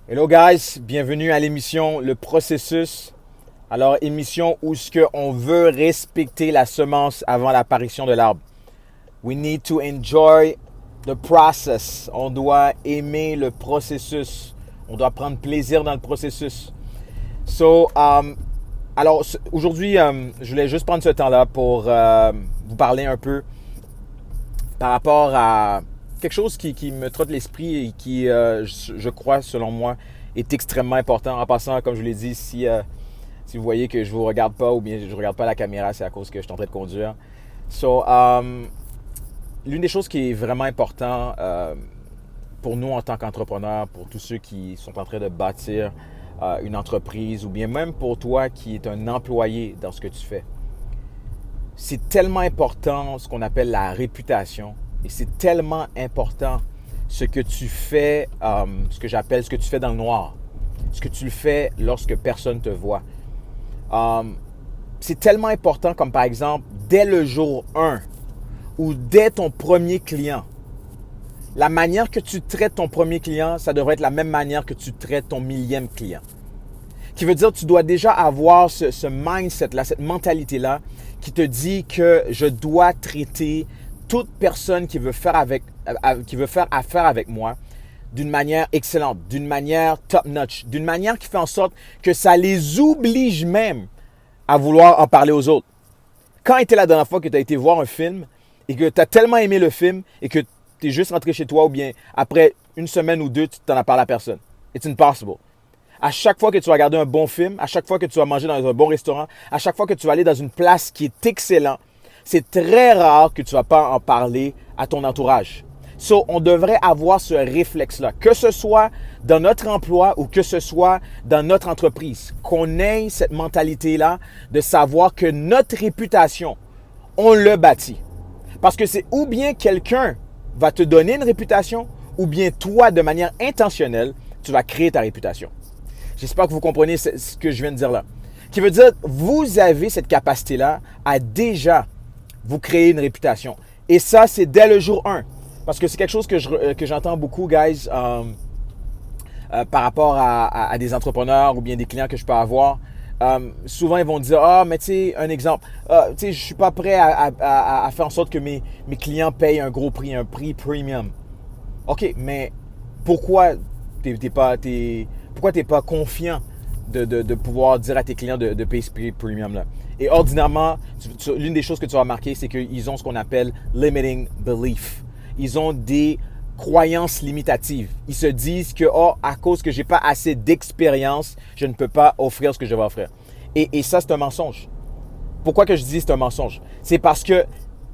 Hello guys, bienvenue à l'émission Le Processus. Alors, émission où ce que on veut respecter la semence avant l'apparition de l'arbre. We need to enjoy the process. On doit aimer le processus. On doit prendre plaisir dans le processus. Alors aujourd'hui, je voulais juste prendre ce temps-là pour vous parler un peu par rapport à quelque chose qui me trotte l'esprit et qui, je crois, selon moi, est extrêmement important. En passant, comme je vous l'ai dit, si vous voyez que je ne vous regarde pas ou bien je ne regarde pas la caméra, c'est à cause que je suis en train de conduire. L'une des choses qui est vraiment importante pour nous en tant qu'entrepreneurs, pour tous ceux qui sont en train de bâtir une entreprise ou bien même pour toi qui est un employé dans ce que tu fais, c'est tellement important ce qu'on appelle la réputation et c'est tellement important ce que tu fais, ce que j'appelle ce que tu fais dans le noir, ce que tu fais lorsque personne te voit. C'est tellement important comme par exemple dès le jour 1 ou dès ton premier client. La manière que tu traites ton premier client, ça devrait être la même manière que tu traites ton millième client. Qui veut dire que tu dois déjà avoir ce mindset-là, cette mentalité-là qui te dit que je dois traiter toute personne qui veut faire affaire avec moi d'une manière excellente, d'une manière top-notch, d'une manière qui fait en sorte que ça les oblige même à vouloir en parler aux autres. Quand était la dernière fois que tu as été voir un film et que tu as tellement aimé le film et que tu es juste rentré chez toi ou bien après une semaine ou deux, tu t'en as parlé à personne? It's impossible. À chaque fois que tu vas regarder un bon film, à chaque fois que tu vas manger dans un bon restaurant, à chaque fois que tu vas aller dans une place qui est excellente, c'est très rare que tu ne vas pas en parler à ton entourage. On devrait avoir ce réflexe-là, que ce soit dans notre emploi ou que ce soit dans notre entreprise, qu'on ait cette mentalité-là de savoir que notre réputation, on le bâtit. Parce que c'est ou bien quelqu'un va te donner une réputation ou bien toi, de manière intentionnelle, tu vas créer ta réputation. J'espère que vous comprenez ce que je viens de dire là. Qui veut dire, vous avez cette capacité-là à déjà vous créer une réputation. Et ça, c'est dès le jour 1. Parce que c'est quelque chose que j'entends beaucoup, guys, par rapport à des entrepreneurs ou bien des clients que je peux avoir. Souvent, ils vont dire, mais tu sais, un exemple, tu sais, je suis pas prêt à faire en sorte que mes clients payent un gros prix, un prix premium. OK, mais pourquoi t'es pas confiant de pouvoir dire à tes clients de payer ce prix premium là? Et ordinairement, l'une des choses que tu vas remarquer, c'est qu'ils ont ce qu'on appelle limiting belief. Ils ont des croyances limitatives. Ils se disent que, à cause que j'ai pas assez d'expérience, je ne peux pas offrir ce que je vais offrir. Et ça, c'est un mensonge. Pourquoi que je dis c'est un mensonge? C'est parce que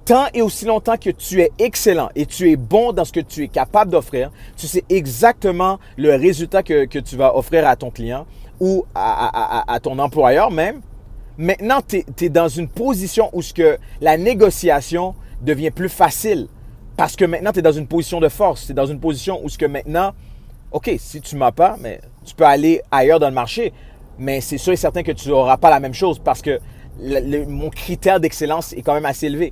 tant et aussi longtemps que tu es excellent et tu es bon dans ce que tu es capable d'offrir, tu sais exactement le résultat que tu vas offrir à ton client ou à ton employeur même. Maintenant, tu es dans une position où la négociation devient plus facile parce que maintenant, tu es dans une position de force. Tu es dans une position où maintenant, OK, si tu ne m'as pas, mais tu peux aller ailleurs dans le marché, mais c'est sûr et certain que tu n'auras pas la même chose parce que mon critère d'excellence est quand même assez élevé.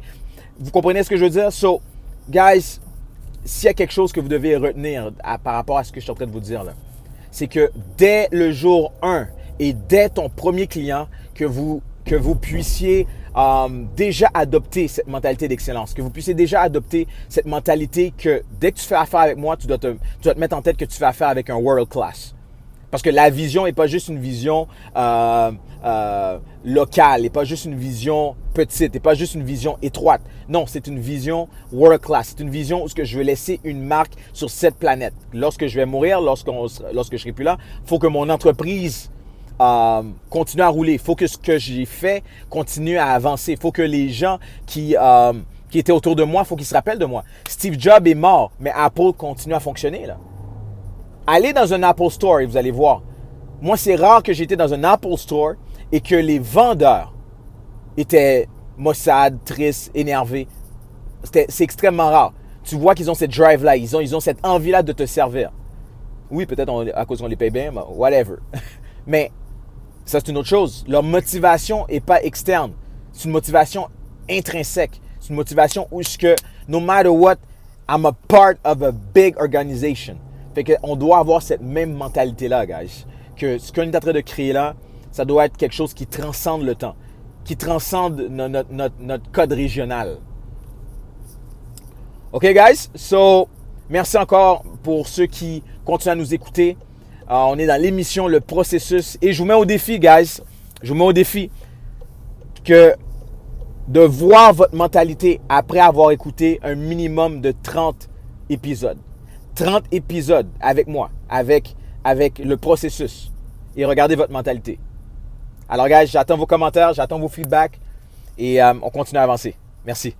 Vous comprenez ce que je veux dire? So, guys, s'il y a quelque chose que vous devez retenir par rapport à ce que je suis en train de vous dire là, c'est que dès le jour 1 et dès ton premier client, que vous puissiez déjà adopter cette mentalité d'excellence, que vous puissiez déjà adopter cette mentalité que dès que tu fais affaire avec moi, tu dois te mettre en tête que tu fais affaire avec un world class. Parce que la vision n'est pas juste une vision locale, n'est pas juste une vision petite, n'est pas juste une vision étroite. Non, c'est une vision world class. C'est une vision où je veux laisser une marque sur cette planète. Lorsque je vais mourir, lorsque je serai plus là, il faut que mon entreprise continue à rouler. Il faut que ce que j'ai fait continue à avancer. Il faut que les gens qui étaient autour de moi, il faut qu'ils se rappellent de moi. Steve Jobs est mort, mais Apple continue à fonctionner là. Allez dans un Apple Store et vous allez voir. Moi, c'est rare que j'étais dans un Apple Store et que les vendeurs étaient maussades, tristes, énervés. C'est extrêmement rare. Tu vois qu'ils ont cette drive-là, ils ont cette envie-là de te servir. Oui, peut-être à cause qu'on les paye bien, whatever. Mais ça, c'est une autre chose. Leur motivation n'est pas externe. C'est une motivation intrinsèque. C'est une motivation où no matter what, I'm a part of a big organization. Fait qu'on doit avoir cette même mentalité-là, guys. Que ce qu'on est en train de créer là, ça doit être quelque chose qui transcende le temps, qui transcende notre code régional. OK, guys? So, merci encore pour ceux qui continuent à nous écouter. On est dans l'émission Le Processus. Et je vous mets au défi, guys. Je vous mets au défi que de voir votre mentalité après avoir écouté un minimum de 30 épisodes. 30 épisodes avec moi, avec le processus. Et regardez votre mentalité. Alors, guys, j'attends vos commentaires, j'attends vos feedbacks et on continue à avancer. Merci.